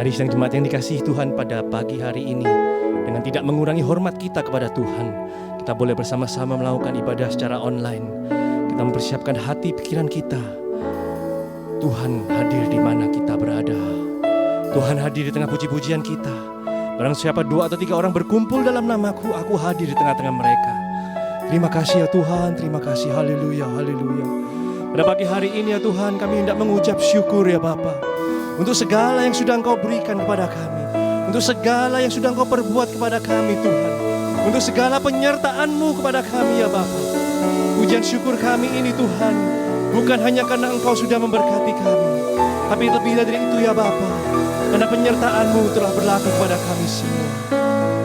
Mari sidang jemaat yang dikasihi Tuhan, pada pagi hari ini dengan tidak mengurangi hormat kita kepada Tuhan, kita boleh bersama-sama melakukan ibadah secara online. Kita mempersiapkan hati pikiran kita. Tuhan hadir di mana kita berada. Tuhan hadir di tengah puji-pujian kita. Barang siapa 2 atau 3 orang berkumpul dalam namaku, aku hadir di tengah-tengah mereka. Terima kasih ya Tuhan, terima kasih. Haleluya, haleluya. Pada pagi hari ini ya Tuhan, kami hendak mengucap syukur ya Bapa, untuk segala yang sudah Engkau berikan kepada kami, untuk segala yang sudah Engkau perbuat kepada kami Tuhan, untuk segala penyertaan-Mu kepada kami ya Bapa. Pujian syukur kami ini Tuhan, bukan hanya karena Engkau sudah memberkati kami, tapi lebih dari itu ya Bapa, karena penyertaan-Mu telah berlaku kepada kami semua.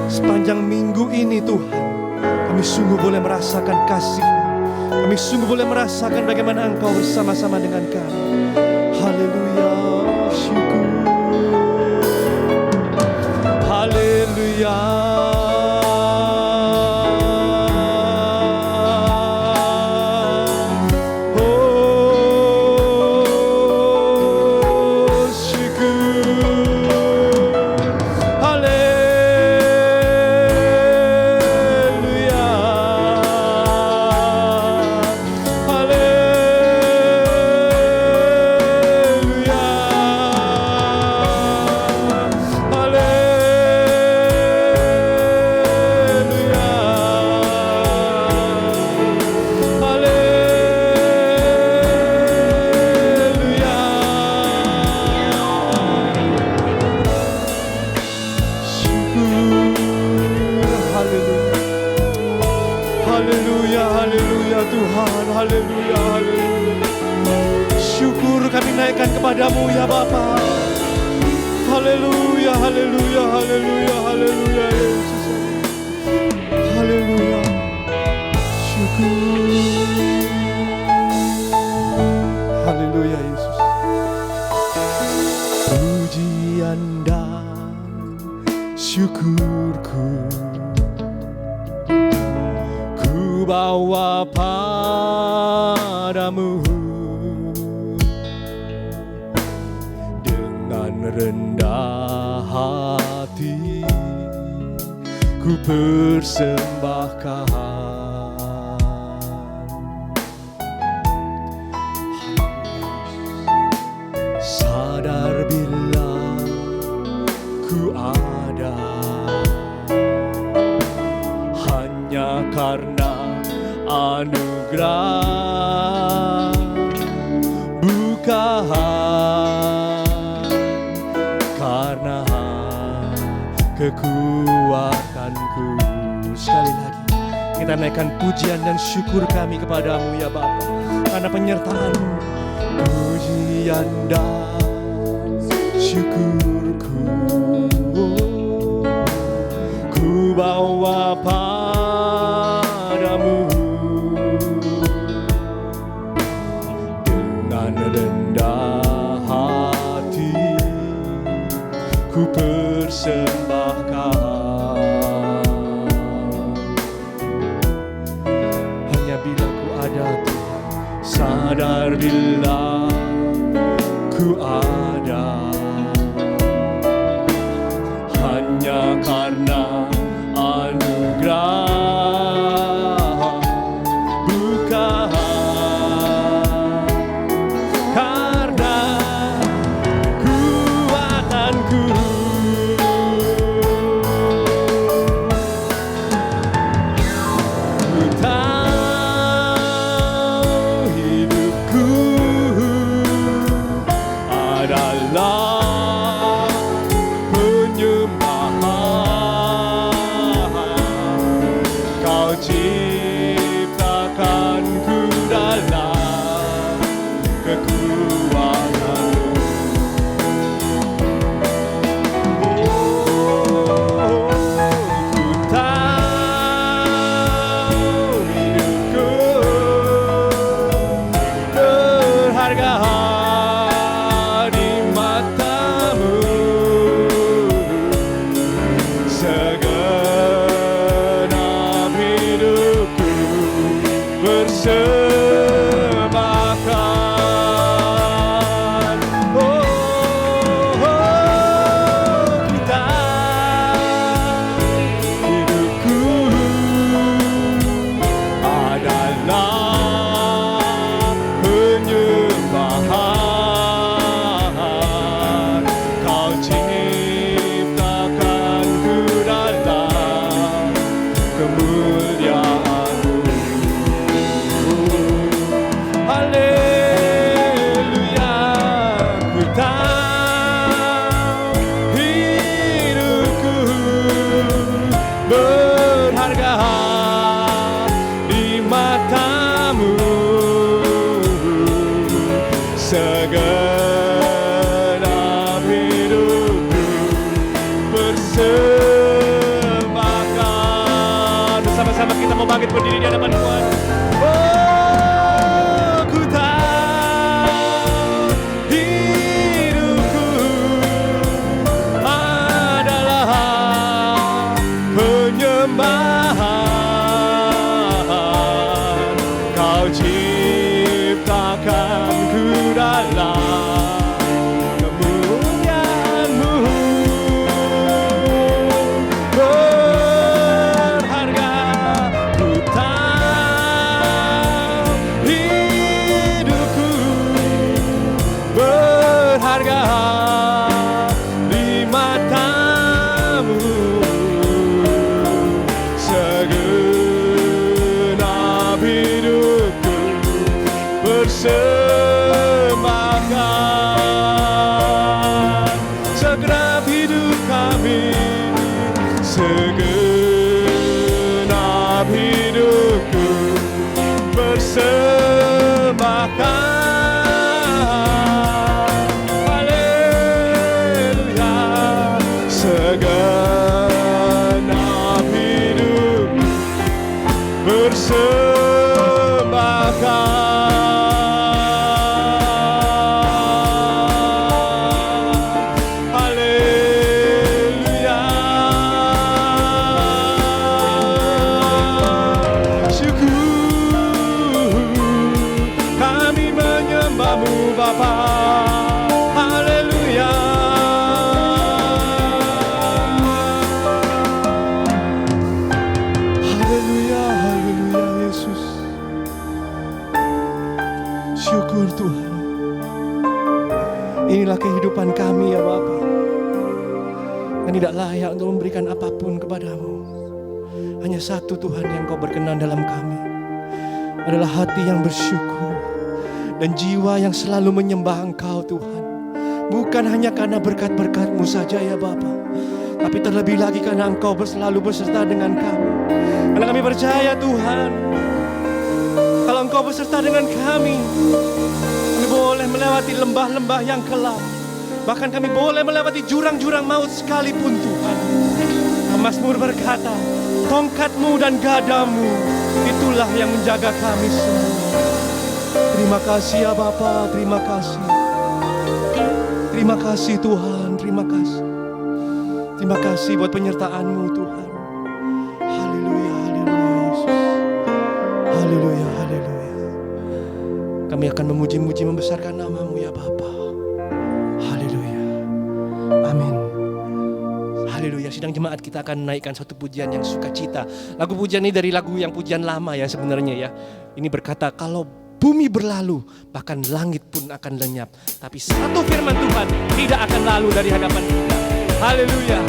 Sepanjang minggu ini Tuhan, kami sungguh boleh merasakan kasih-Mu. Kami sungguh boleh merasakan bagaimana Engkau bersama-sama dengan kami. Haleluya, syukur. Haleluya. Kepadamu ya Bapa. Haleluya, haleluya, haleluya, haleluya Yesus. Haleluya, syukur. Haleluya Yesus. Pujian dan syukurku ku bawa padamu. Rendah hati ku persembahkan, sadar bila ku ada hanya karena anugerah, bukan karena kekuatanku. Sekali lagi kita naikkan pujian dan syukur kami kepadamu ya Bapa, karena penyertaan-Mu. Pujian dan syukurku ku bawa padamu dengan rendah hati ku persembahkan. Hanya bila ku ada Tuhan, sadar bila ku ada hanya karena anugerah, bukan karena kuatanku. Bersembahkan persembahkan segenap hidup kami, segenap hidupku persembahkan. Haleluya, segenap hidup persembahkan. Haleluya, syukur kami menyembah-Mu Bapa. Haleluya, haleluya, haleluya Yesus. Syukur Tuhan. Inilah kehidupan kami ya Bapa, yang tidak layak untuk memberikan apapun kepadamu. Hanya satu Tuhan yang Kau berkenan dalam kami, adalah hati yang bersyukur dan jiwa yang selalu menyembah Engkau Tuhan. Bukan hanya karena berkat-berkat-Mu saja ya Bapa, tapi terlebih lagi karena Engkau selalu beserta dengan kami. Karena kami percaya Tuhan, kalau Engkau beserta dengan kami boleh melewati lembah-lembah yang kelam, bahkan kami boleh melewati jurang-jurang maut sekalipun Tuhan. Mazmur berkata, tongkat-Mu dan gadamu itulah yang menjaga kami semua. Terima kasih ya Bapa, terima kasih. Terima kasih Tuhan, terima kasih. Terima kasih buat penyertaan-Mu Tuhan. Haleluya, haleluya Yesus. Haleluya, haleluya. Kami akan memuji-muji membesarkan nama-Mu ya Bapa. Haleluya. Amin. Haleluya. Sidang jemaat, kita akan naikkan satu pujian yang sukacita. Lagu pujian ini dari lagu yang pujian lama ya sebenarnya ya. Ini berkata, kalau bumi berlalu, bahkan langit pun akan lenyap, tapi satu firman Tuhan tidak akan lalu dari hadapan kita. Haleluya.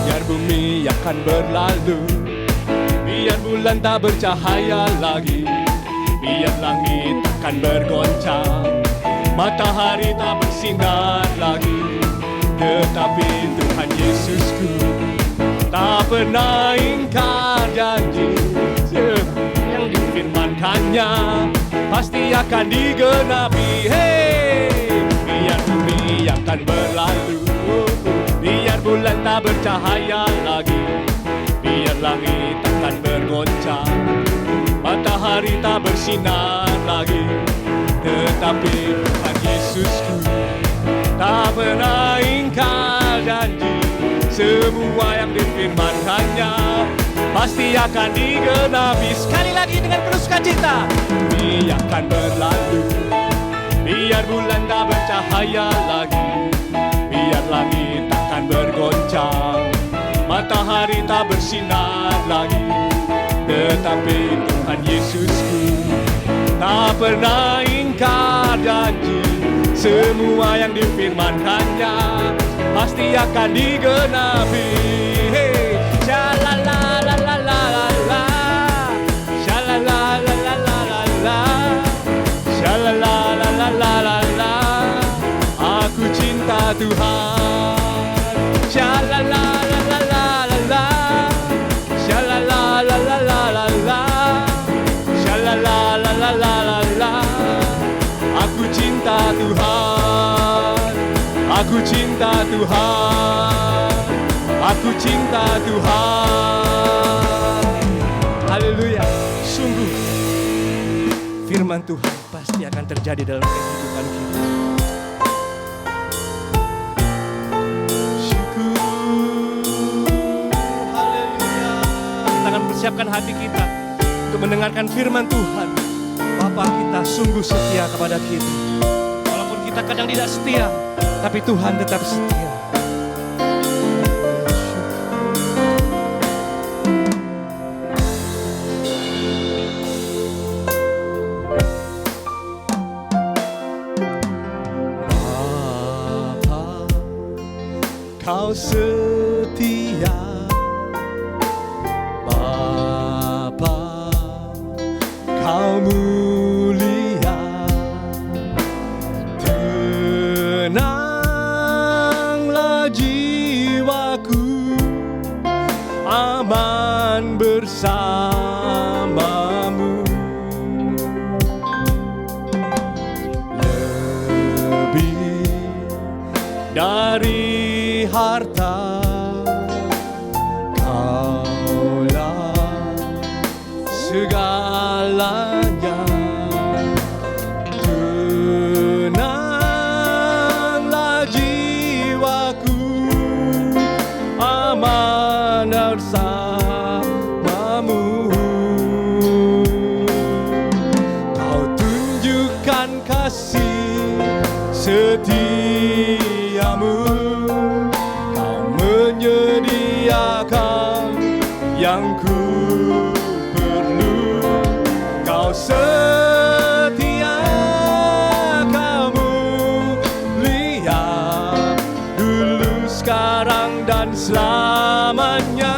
Biar bumi akan berlalu, biar bulan tak bercahaya lagi, biar langit akan bergoncang, matahari tak bersinar lagi, tetapi Tuhan Yesusku tak pernah ingkar janji yang difirmankannya pasti akan digenapi. Hey, biar bumi akan berlalu, biar bulan tak bercahaya lagi, biar langit akan bergoncang, matahari tak bersinar lagi, tetapi Tuhan Yesusku tak pernah ingkar janji. Semua yang difirmankannya pasti akan digenapi. Sekali lagi dengan penuh sukacita. Bumi akan berlalu, biar bulan tak bercahaya lagi, biar langit akan bergoncang, matahari tak bersinar lagi, tetapi Tuhan Yesusku tak pernah ingkar janji. Semua yang difirmankannya pasti akan digenapi. Hey, shalalalalala, shalalalalala, shalalalalala. Aku cinta Tuhan. Shalalalalala, shalalalalala, shalalalalala. Aku cinta Tuhan, aku cinta Tuhan, aku cinta Tuhan. Haleluya. Sungguh firman Tuhan pasti akan terjadi dalam kehidupan kita. Syukur, haleluya. Kita akan persiapkan hati kita untuk mendengarkan firman Tuhan. Bapa kita sungguh setia kepada kita. Walaupun kita kadang tidak setia, tapi Tuhan tetap setia. Bapa, Kau setia aman bersamamu. Lebih dari harta, Kaulah segalanya. Tenanglah jiwaku, aman bersamamu. Kau tunjukkan kasih setiamu, Kau menyediakan yang ku perlu. Kau setia, Kau mulia, dulu, sekarang, dan selamanya.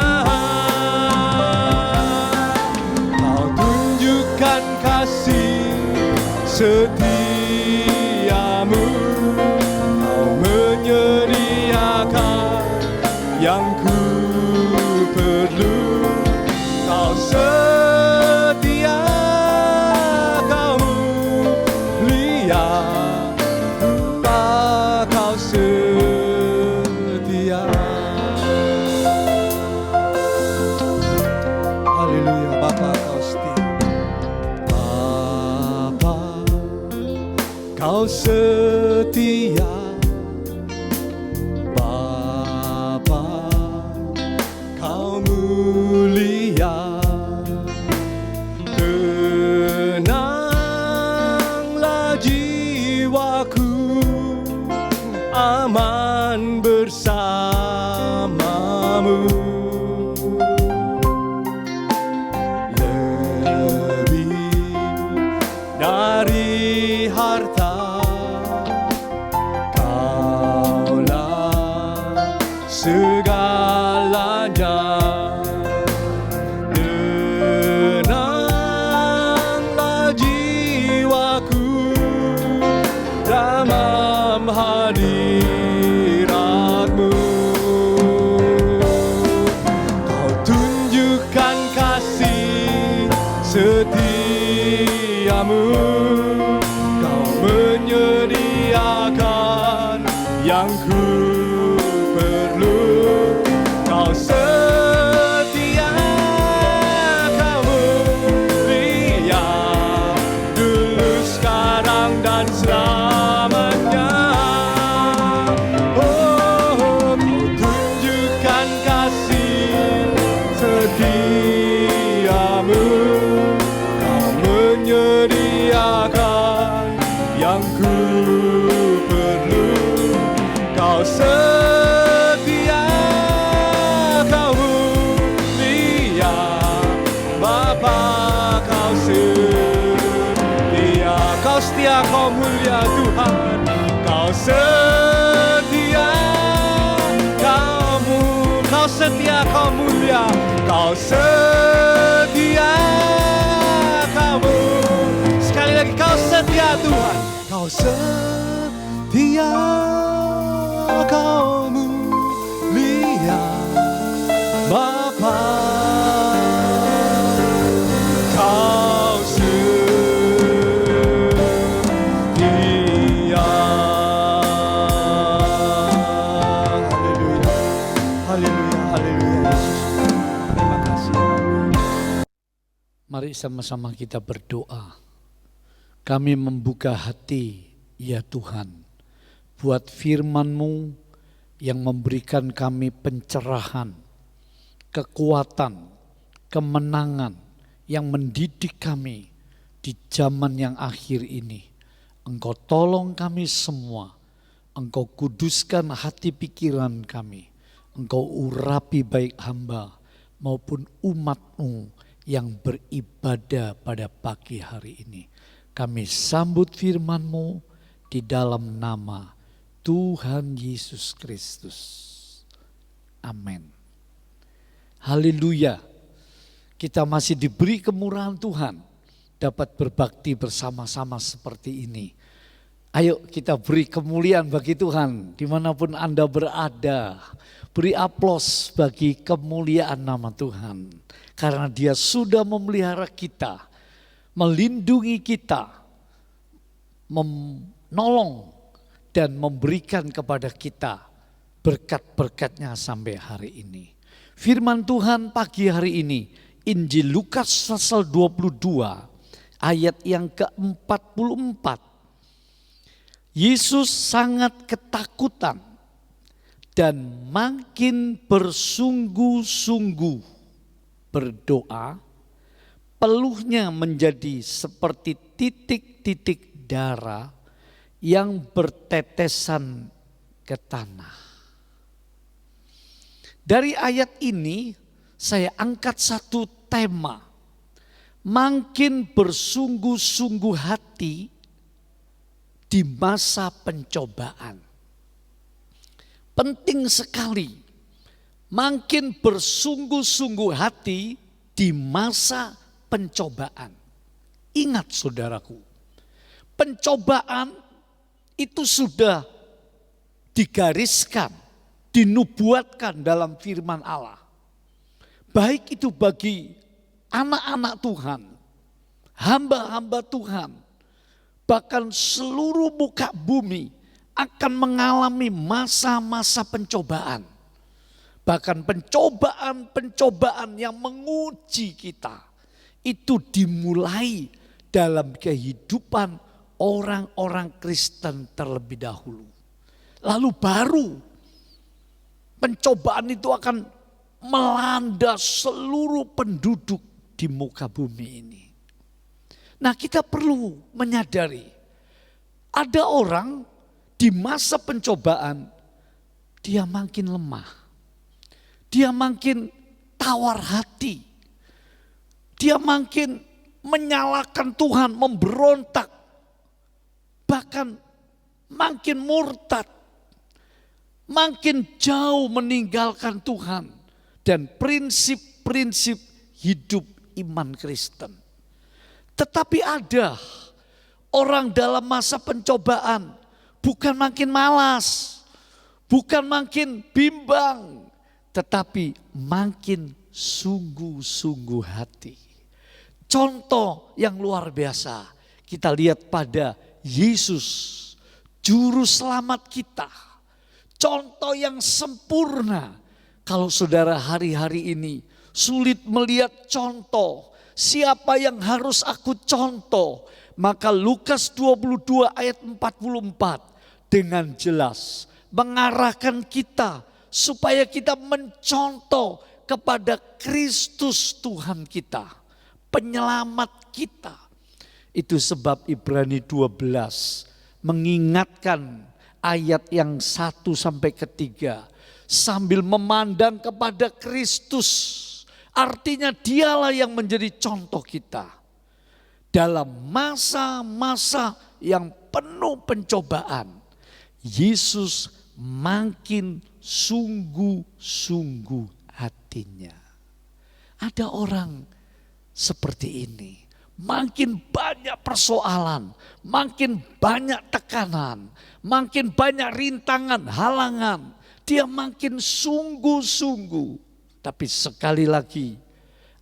Kau tunjukkan kasih setiamu, Kau menyediakan yang ku perlu. Kau setia, Kau mulia, Kau setia. Haleluya, Bapa, Kau setia. Bapa, Kau setia. Bapa, Kau mulia. Tenanglah jiwaku, aman bersamamu. Lebih dari harta, Kaulah segalanya. Tenanglah jiwaku dalam hadirat-Mu. Kau tunjukkan kasih setiamu, Kau menyediakan yang ku perlu. Kau setia, Kau mulia, dulu, sekarang, dan selamanya. Oh, Kau tunjukkan kasih setiamu, Kau menyediakan yang ku perlu. Kau setia, Kau mulia, Bapa, Kau setia. Kau setia, Kau mulia, Tuhan. Kau setia, Kau setia, Kau mulia. Kau setia, Kamu. Sekali lagi, Kau setia, Tuhan. Kau setia, Kau mulia, Bapa, Kau setia. Haleluya, haleluya, haleluya, Yesus. Terima kasih. Mari sama-sama kita berdoa. Kami membuka hati, ya Tuhan, buat firman-Mu yang memberikan kami pencerahan, kekuatan, kemenangan, yang mendidik kami di zaman yang akhir ini. Engkau tolong kami semua, Engkau kuduskan hati pikiran kami, Engkau urapi baik hamba maupun umat-Mu yang beribadah pada pagi hari ini. Kami sambut firman-Mu di dalam nama Tuhan Yesus Kristus. Amin. Haleluya. Kita masih diberi kemurahan Tuhan dapat berbakti bersama-sama seperti ini. Ayo kita beri kemuliaan bagi Tuhan dimanapun Anda berada. Beri aplaus bagi kemuliaan nama Tuhan. Karena Dia sudah memelihara kita, melindungi kita, menolong dan memberikan kepada kita berkat-berkatnya sampai hari ini. Firman Tuhan pagi hari ini, Injil Lukas pasal 22 ayat yang ke-44. Yesus sangat ketakutan dan makin bersungguh-sungguh berdoa, peluhnya menjadi seperti titik-titik darah yang bertetesan ke tanah. Dari ayat ini saya angkat satu tema, makin bersungguh-sungguh hati di masa pencobaan. Penting sekali, makin bersungguh-sungguh hati di masa pencobaan. Ingat saudaraku, pencobaan itu sudah digariskan, dinubuatkan dalam firman Allah. Baik itu bagi anak-anak Tuhan, hamba-hamba Tuhan, bahkan seluruh muka bumi akan mengalami masa-masa pencobaan. Bahkan pencobaan-pencobaan yang menguji kita itu dimulai dalam kehidupan orang-orang Kristen terlebih dahulu. Lalu baru pencobaan itu akan melanda seluruh penduduk di muka bumi ini. Nah, kita perlu menyadari ada orang di masa pencobaan dia makin lemah. Dia makin tawar hati. Dia makin menyalahkan Tuhan, memberontak. Bahkan makin murtad. Makin jauh meninggalkan Tuhan dan prinsip-prinsip hidup iman Kristen. Tetapi ada orang dalam masa pencobaan bukan makin malas, bukan makin bimbang, tetapi makin sungguh-sungguh hati. Contoh yang luar biasa kita lihat pada Yesus, Juru Selamat kita. Contoh yang sempurna. Kalau saudara hari-hari ini sulit melihat contoh, siapa yang harus aku contoh? Maka Lukas 22 ayat 44 dengan jelas mengarahkan kita supaya kita mencontoh kepada Kristus Tuhan kita, penyelamat kita. Itu sebab Ibrani 12 mengingatkan ayat yang 1 sampai ke-3 sambil memandang kepada Kristus. Artinya dialah yang menjadi contoh kita. Dalam masa-masa yang penuh pencobaan, Yesus makin sungguh-sungguh hatinya. Ada orang seperti ini, makin banyak persoalan, makin banyak tekanan, makin banyak rintangan, halangan, dia makin sungguh-sungguh. Tapi sekali lagi,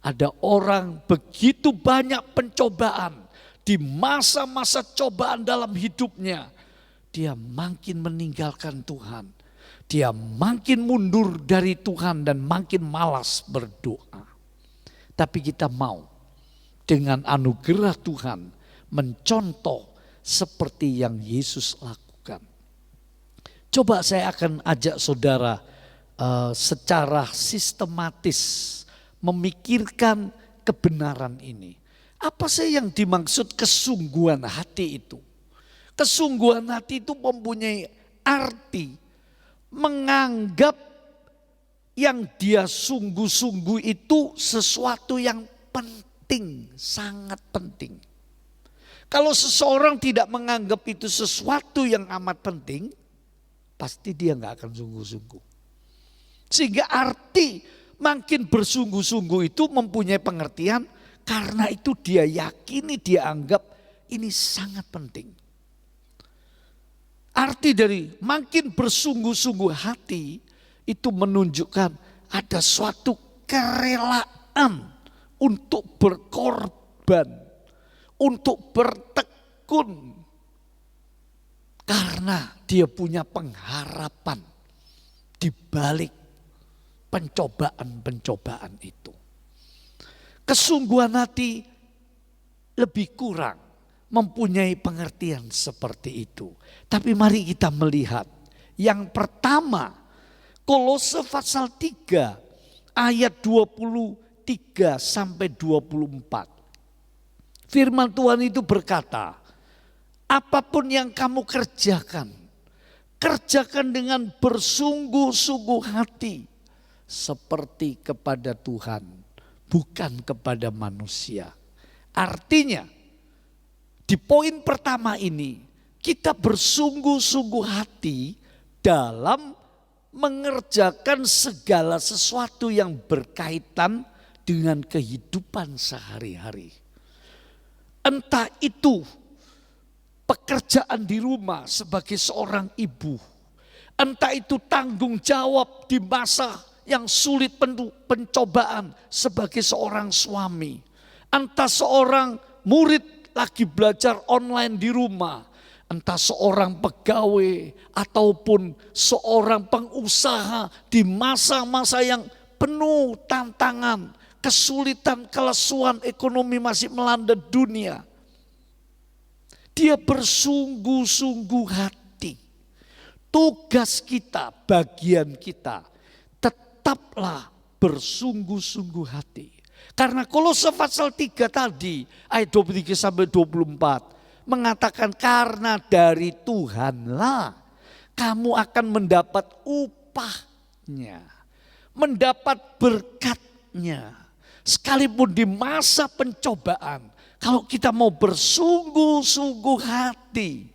ada orang begitu banyak pencobaan di masa-masa cobaan dalam hidupnya. Dia makin meninggalkan Tuhan. Dia makin mundur dari Tuhan dan makin malas berdoa. Tapi kita mau dengan anugerah Tuhan mencontoh seperti yang Yesus lakukan. Coba saya akan ajak saudara secara sistematis memikirkan kebenaran ini. Apa sih yang dimaksud kesungguhan hati itu? Kesungguhan hati itu mempunyai arti menganggap yang dia sungguh-sungguh itu sesuatu yang penting, sangat penting. Kalau seseorang tidak menganggap itu sesuatu yang amat penting, pasti dia nggak akan sungguh-sungguh. Sehingga arti makin bersungguh-sungguh itu mempunyai pengertian karena itu dia yakini, dia anggap ini sangat penting. Arti dari makin bersungguh-sungguh hati itu menunjukkan ada suatu kerelaan untuk berkorban, untuk bertekun. Karena dia punya pengharapan di balik pencobaan-pencobaan itu. Kesungguhan hati lebih kurang mempunyai pengertian seperti itu. Tapi mari kita melihat yang pertama, Kolose pasal 3 ayat 23 sampai 24. Firman Tuhan itu berkata, apapun yang kamu kerjakan, kerjakan dengan bersungguh-sungguh hati seperti kepada Tuhan, bukan kepada manusia. Artinya, di poin pertama ini, kita bersungguh-sungguh hati dalam mengerjakan segala sesuatu yang berkaitan dengan kehidupan sehari-hari. Entah itu pekerjaan di rumah sebagai seorang ibu, entah itu tanggung jawab di masa yang sulit penuh pencobaan sebagai seorang suami, entah seorang murid lagi belajar online di rumah, entah seorang pegawai ataupun seorang pengusaha di masa-masa yang penuh tantangan, kesulitan, kelesuan ekonomi masih melanda dunia. Dia bersungguh-sungguh hati. Tugas kita, bagian kita, tetaplah bersungguh-sungguh hati. Karena Kolose pasal 3 tadi ayat 23 sampai 24 mengatakan karena dari Tuhanlah kamu akan mendapat upahnya, mendapat berkatnya. Sekalipun di masa pencobaan, kalau kita mau bersungguh-sungguh hati,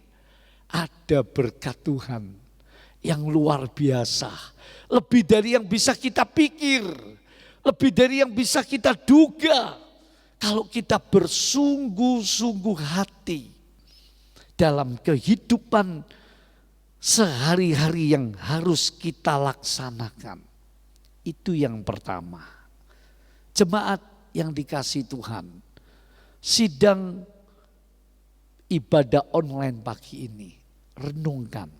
ada berkat Tuhan yang luar biasa. Lebih dari yang bisa kita pikir, lebih dari yang bisa kita duga. Kalau kita bersungguh-sungguh hati dalam kehidupan sehari-hari yang harus kita laksanakan. Itu yang pertama. Jemaat yang dikasihi Tuhan, sidang ibadah online pagi ini, renungkan.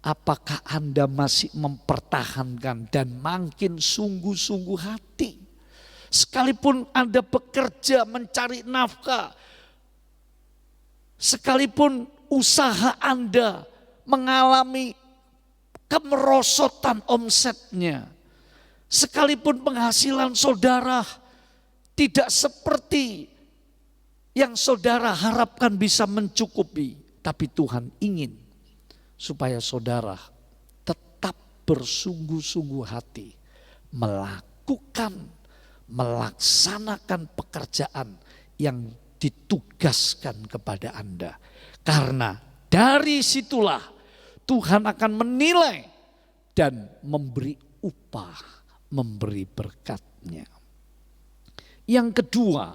Apakah Anda masih mempertahankan dan makin sungguh-sungguh hati? Sekalipun Anda bekerja mencari nafkah, sekalipun usaha Anda mengalami kemerosotan omsetnya, sekalipun penghasilan saudara tidak seperti yang saudara harapkan bisa mencukupi, tapi Tuhan ingin supaya saudara tetap bersungguh-sungguh hati melaksanakan pekerjaan yang ditugaskan kepada Anda. Karena dari situlah Tuhan akan menilai dan memberi upah, memberi berkatnya. Yang kedua,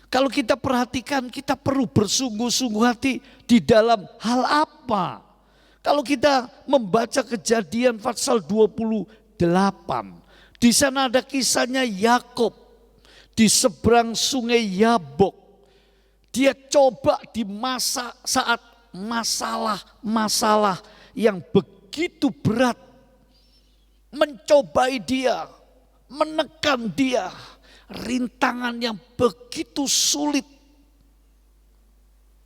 kalau kita perhatikan kita perlu bersungguh-sungguh hati di dalam hal apa? Kalau kita membaca Kejadian pasal 28, di sana ada kisahnya Yakub di seberang sungai Yabok. Dia coba di saat masalah-masalah yang begitu berat mencobai dia, menekan dia, rintangan yang begitu sulit.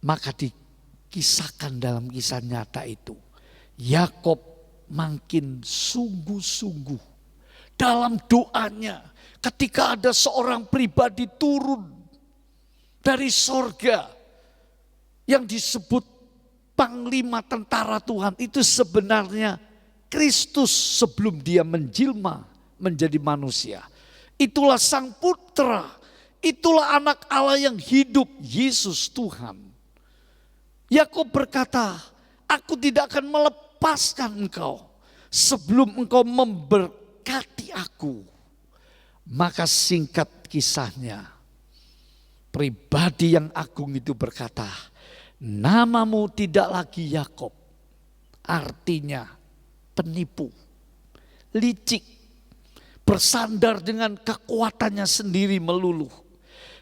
Maka dikisahkan dalam kisah nyata itu, Yakub makin sungguh-sungguh dalam doanya ketika ada seorang pribadi turun dari sorga yang disebut panglima tentara Tuhan. Itu sebenarnya Kristus sebelum dia menjelma menjadi manusia. Itulah sang putra, itulah anak Allah yang hidup, Yesus Tuhan. Yakub berkata, aku tidak akan melepaskan engkau sebelum engkau memberkati aku. Maka singkat kisahnya, pribadi yang agung itu berkata, namamu tidak lagi Yakub, artinya penipu, licik, bersandar dengan kekuatannya sendiri melulu.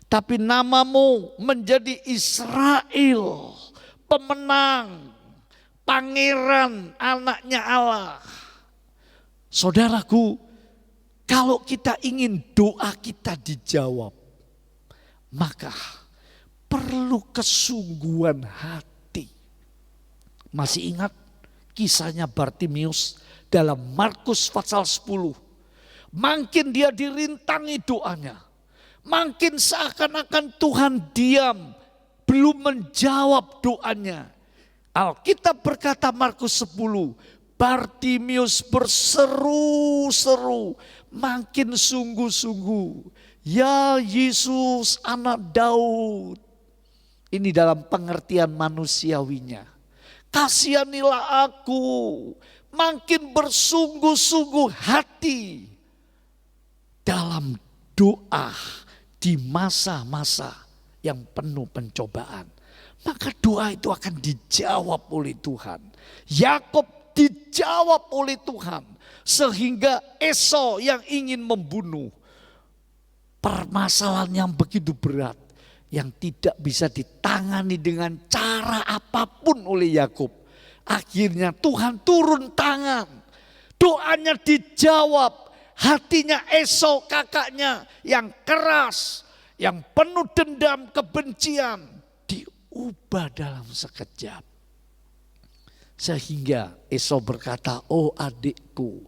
Tapi namamu menjadi Israel, pemenang, pangeran, anaknya Allah. Saudaraku, kalau kita ingin doa kita dijawab, maka perlu kesungguhan hati. Masih ingat kisahnya Bartimius dalam Markus pasal 10. Makin dia dirintangi doanya, makin seakan-akan Tuhan diam, belum menjawab doanya. Alkitab berkata Markus 10, Bartimius berseru-seru, makin sungguh-sungguh, ya Yesus anak Daud. Ini dalam pengertian manusiawinya. Kasihanilah aku, makin bersungguh-sungguh hati dalam doa di masa-masa yang penuh pencobaan. Maka doa itu akan dijawab oleh Tuhan. Yakub dijawab oleh Tuhan. Sehingga Esau yang ingin membunuh, permasalahan yang begitu berat, yang tidak bisa ditangani dengan cara apapun oleh Yakub. Akhirnya Tuhan turun tangan. Doanya dijawab. Hatinya Esau kakaknya yang keras, yang penuh dendam, kebencian, diubah dalam sekejap. Sehingga Esau berkata, oh adikku,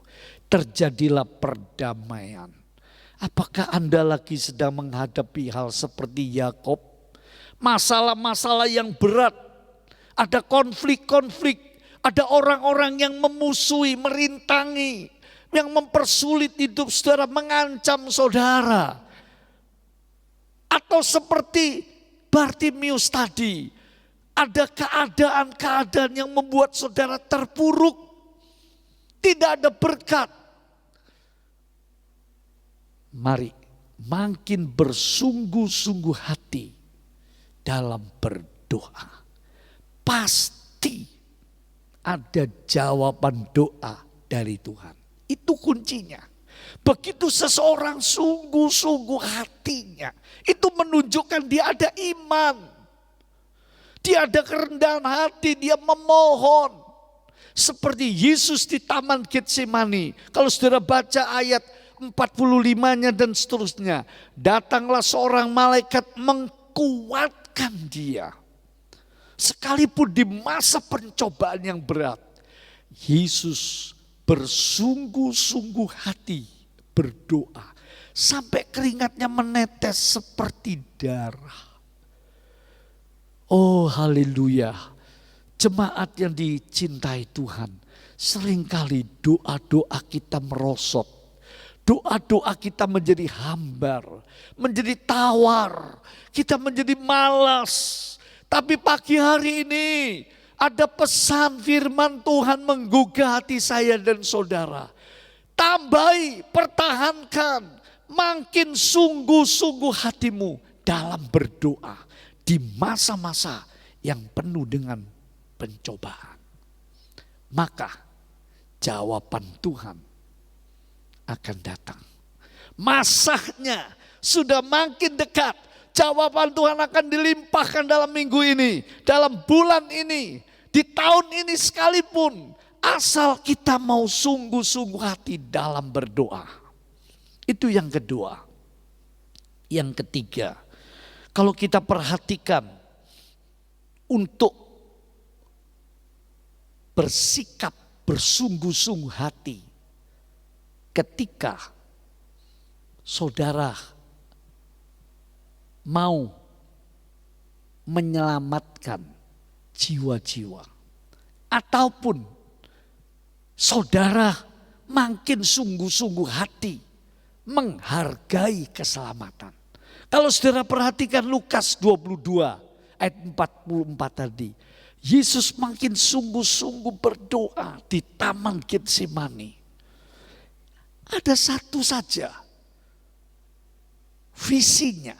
terjadilah perdamaian. Apakah Anda lagi sedang menghadapi hal seperti Yakub? Masalah-masalah yang berat, ada konflik-konflik, ada orang-orang yang memusuhi, merintangi, yang mempersulit hidup saudara, mengancam saudara. Atau seperti Bartimius tadi, ada keadaan-keadaan yang membuat saudara terpuruk, tidak ada berkat. Mari makin bersungguh-sungguh hati dalam berdoa. Pasti ada jawaban doa dari Tuhan. Itu kuncinya. Begitu seseorang sungguh-sungguh hatinya, itu menunjukkan dia ada iman. Dia ada kerendahan hati, dia memohon. Seperti Yesus di Taman Getsemani. Kalau saudara baca ayat 45-nya dan seterusnya. Datanglah seorang malaikat mengkuatkan dia. Sekalipun di masa pencobaan yang berat, Yesus bersungguh-sungguh hati berdoa. Sampai keringatnya menetes seperti darah. Oh haleluya. Jemaat yang dicintai Tuhan. Seringkali doa-doa kita merosot. Doa-doa kita menjadi hambar. Menjadi tawar. Kita menjadi malas. Tapi pagi hari ini ada pesan firman Tuhan menggugah hati saya dan saudara. Tambahi, pertahankan. Makin sungguh-sungguh hatimu dalam berdoa. Di masa-masa yang penuh dengan pencobaan. Maka jawaban Tuhan akan datang. Masanya sudah makin dekat. Jawaban Tuhan akan dilimpahkan dalam minggu ini. Dalam bulan ini. Di tahun ini sekalipun. Asal kita mau sungguh-sungguh hati dalam berdoa. Itu yang kedua. Yang ketiga. Kalau kita perhatikan untuk bersikap bersungguh-sungguh hati ketika saudara mau menyelamatkan jiwa-jiwa ataupun saudara makin sungguh-sungguh hati menghargai keselamatan. Kalau saudara perhatikan Lukas 22 ayat 44 tadi. Yesus makin sungguh-sungguh berdoa di Taman Getsemani. Ada satu saja visinya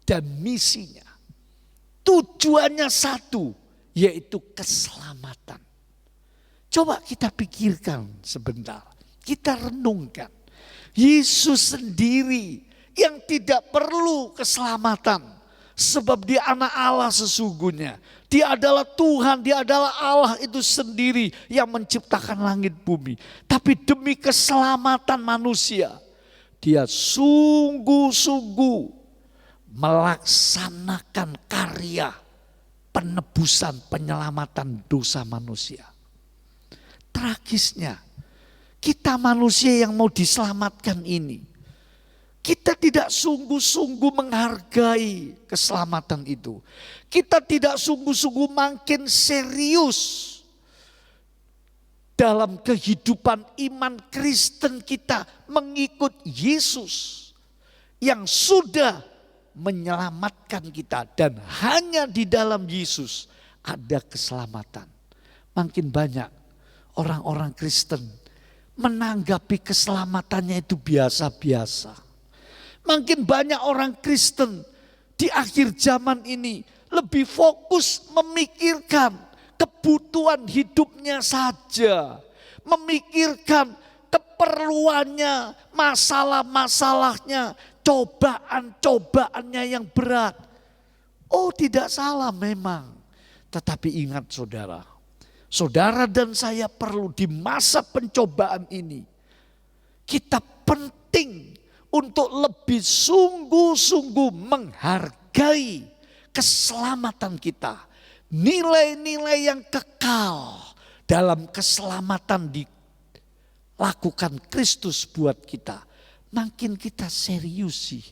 dan misinya. Tujuannya satu, yaitu keselamatan. Coba kita pikirkan sebentar. Kita renungkan. Yesus sendiri yang tidak perlu keselamatan. Sebab dia anak Allah sesungguhnya. Dia adalah Tuhan, dia adalah Allah itu sendiri yang menciptakan langit bumi. Tapi demi keselamatan manusia, dia sungguh-sungguh melaksanakan karya penebusan, penyelamatan dosa manusia. Tragisnya, kita manusia yang mau diselamatkan ini, kita tidak sungguh-sungguh menghargai keselamatan itu. Kita tidak sungguh-sungguh makin serius dalam kehidupan iman Kristen kita mengikut Yesus yang sudah menyelamatkan kita. Dan hanya di dalam Yesus ada keselamatan. Makin banyak orang-orang Kristen menanggapi keselamatannya itu biasa-biasa. Makin banyak orang Kristen di akhir zaman ini lebih fokus memikirkan kebutuhan hidupnya saja. Memikirkan keperluannya, masalah-masalahnya, cobaan-cobaannya yang berat. Oh, tidak salah memang. Tetapi ingat saudara, saudara dan saya perlu di masa pencobaan ini, kita penting untuk lebih sungguh-sungguh menghargai keselamatan kita. Nilai-nilai yang kekal dalam keselamatan dilakukan Kristus buat kita. Makin kita seriusi.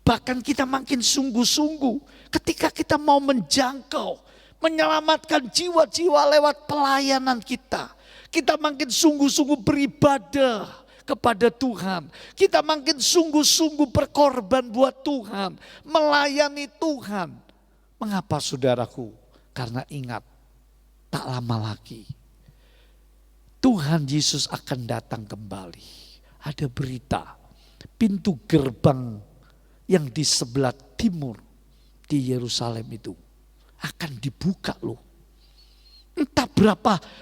Bahkan kita makin sungguh-sungguh ketika kita mau menjangkau, menyelamatkan jiwa-jiwa lewat pelayanan kita. Kita makin sungguh-sungguh beribadah kepada Tuhan. Kita makin sungguh-sungguh berkorban buat Tuhan. Melayani Tuhan. Mengapa saudaraku? Karena ingat, tak lama lagi Tuhan Yesus akan datang kembali. Ada berita, pintu gerbang yang di sebelah timur di Yerusalem itu akan dibuka loh. Entah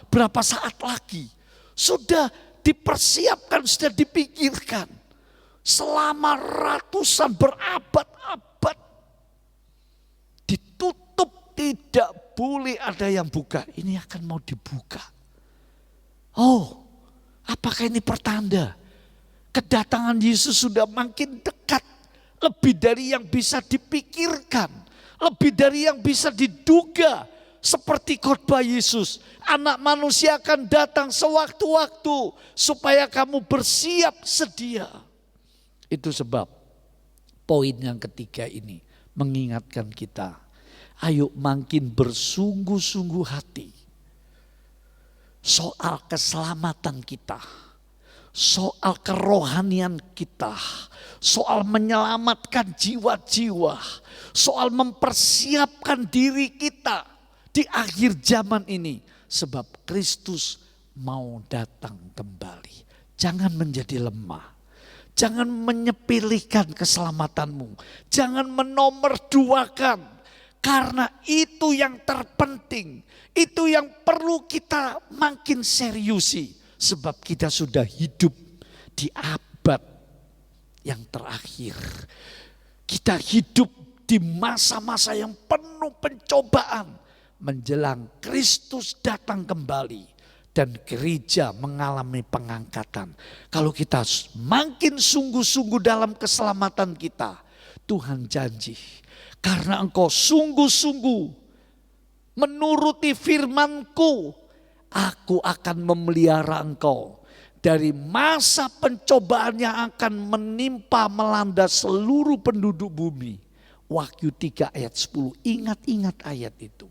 berapa saat lagi. Sudah dipersiapkan, sudah dipikirkan. Selama ratusan berabad-abad. Ditutup, tidak boleh ada yang buka. Ini akan mau dibuka. Oh, apakah ini pertanda? Kedatangan Yesus sudah makin dekat. Lebih dari yang bisa dipikirkan. Lebih dari yang bisa diduga. Seperti khotbah Yesus, anak manusia akan datang sewaktu-waktu supaya kamu bersiap sedia. Itu sebab poin yang ketiga ini mengingatkan kita, ayo makin bersungguh-sungguh hati soal keselamatan kita, soal kerohanian kita, soal menyelamatkan jiwa-jiwa, soal mempersiapkan diri kita di akhir zaman ini. Sebab Kristus mau datang kembali. Jangan menjadi lemah. Jangan menyepelekan keselamatanmu. Jangan menomorduakan. Karena itu yang terpenting. Itu yang perlu kita makin seriusi. Sebab kita sudah hidup di abad yang terakhir. Kita hidup di masa-masa yang penuh pencobaan. Menjelang Kristus datang kembali dan gereja mengalami pengangkatan. Kalau kita makin sungguh-sungguh dalam keselamatan kita, Tuhan janji, karena engkau sungguh-sungguh menuruti firman-Ku, Aku akan memelihara engkau dari masa pencobaan yang akan menimpa melanda seluruh penduduk bumi. Wahyu 3 ayat 10, ingat-ingat ayat itu.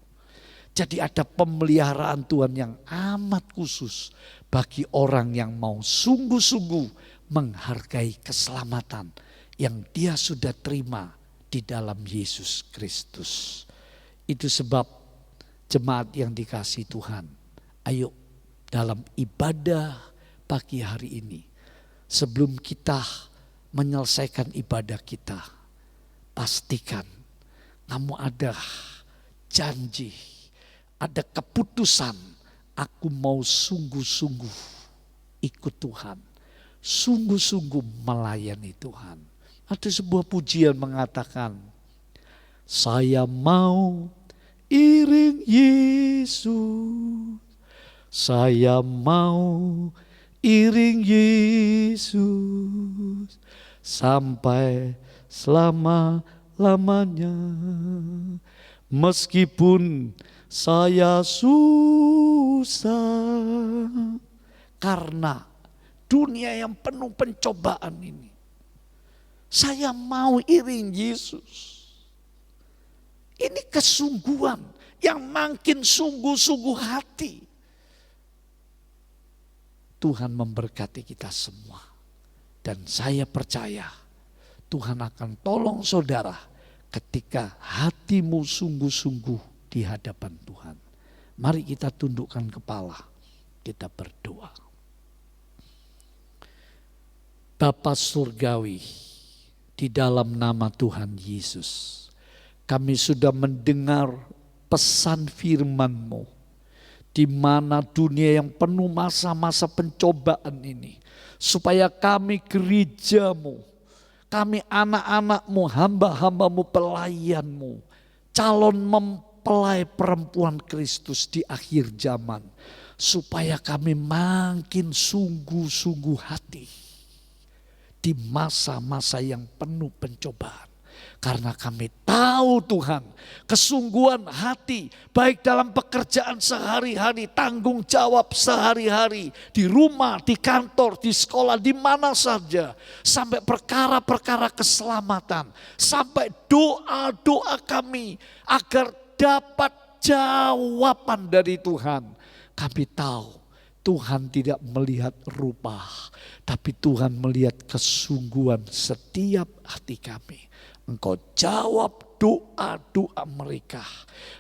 Jadi ada pemeliharaan Tuhan yang amat khusus bagi orang yang mau sungguh-sungguh menghargai keselamatan yang dia sudah terima di dalam Yesus Kristus. Itu sebab jemaat yang dikasihi Tuhan, ayo dalam ibadah pagi hari ini, sebelum kita menyelesaikan ibadah kita, pastikan kamu ada janji, ada keputusan, aku mau sungguh-sungguh ikut Tuhan. Sungguh-sungguh melayani Tuhan. Ada sebuah pujian mengatakan, saya mau iring Yesus. Saya mau iring Yesus sampai selama-lamanya. Meskipun saya susah, karena dunia yang penuh pencobaan ini, saya mau iring Yesus. Ini kesungguhan yang makin sungguh-sungguh hati. Tuhan memberkati kita semua. Dan saya percaya Tuhan akan tolong saudara ketika hatimu sungguh-sungguh di hadapan Tuhan. Mari kita tundukkan kepala, kita berdoa. Bapa Surgawi, di dalam nama Tuhan Yesus, kami sudah mendengar pesan firman-Mu, di mana dunia yang penuh masa-masa pencobaan ini, supaya kami gereja-Mu, kami anak-anak-Mu, hamba-hamba-Mu, pelayan-Mu, calon mempelai perempuan Kristus di akhir zaman, supaya kami makin sungguh-sungguh hati di masa-masa yang penuh pencobaan. Karena kami tahu Tuhan, kesungguhan hati baik dalam pekerjaan sehari-hari, tanggung jawab sehari-hari, di rumah, di kantor, di sekolah, di mana saja, sampai perkara-perkara keselamatan, sampai doa-doa kami agar dapat jawaban dari Tuhan. Kami tahu Tuhan tidak melihat rupa, tapi Tuhan melihat kesungguhan setiap hati kami. Engkau jawab doa-doa mereka.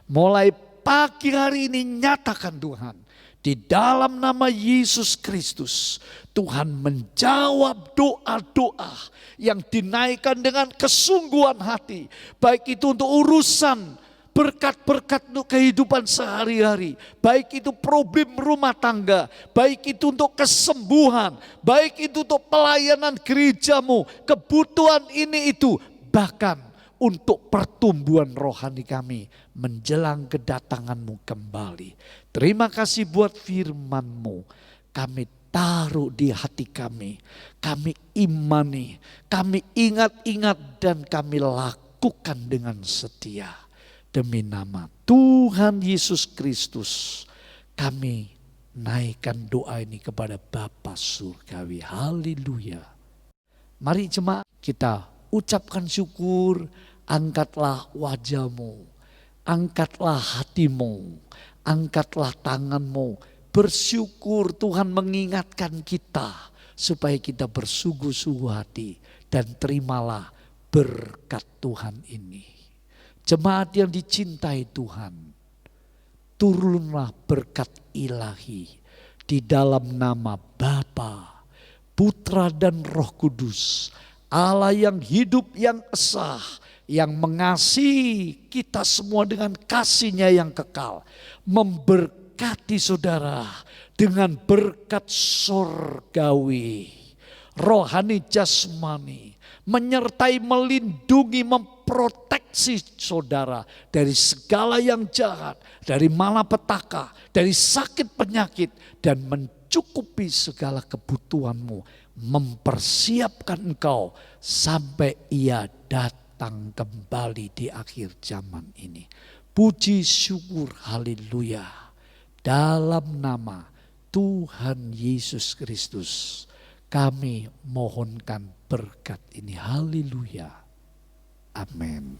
Mulai pagi hari ini nyatakan Tuhan, di dalam nama Yesus Kristus, Tuhan menjawab doa-doa yang dinaikkan dengan kesungguhan hati. Baik itu untuk urusan berkat-berkat untuk kehidupan sehari-hari, baik itu problem rumah tangga, baik itu untuk kesembuhan, baik itu untuk pelayanan gerejamu, kebutuhan ini itu, bahkan untuk pertumbuhan rohani kami menjelang kedatangan-Mu kembali. Terima kasih buat firman-Mu, kami taruh di hati kami imani, kami ingat-ingat dan kami lakukan dengan setia. Demi nama Tuhan Yesus Kristus, kami naikkan doa ini kepada Bapa Surgawi. Haleluya. Mari jemaat kita ucapkan syukur, angkatlah wajahmu, angkatlah hatimu, angkatlah tanganmu. Bersyukur Tuhan mengingatkan kita supaya kita bersungguh-sungguh hati dan terimalah berkat Tuhan ini. Jemaat yang dicintai Tuhan, turunlah berkat ilahi di dalam nama Bapa, Putra dan Roh Kudus, Allah yang hidup, yang esa, yang mengasihi kita semua dengan kasih-Nya yang kekal, memberkati saudara dengan berkat sorgawi, rohani, jasmani, menyertai, melindungi, memproteksi saudara dari segala yang jahat, dari malapetaka, dari sakit penyakit, dan mencukupi segala kebutuhanmu, mempersiapkan engkau sampai Ia datang kembali di akhir zaman ini. Puji syukur, haleluya. Dalam nama Tuhan Yesus Kristus kami mohonkan berkat ini. Haleluya. Amin.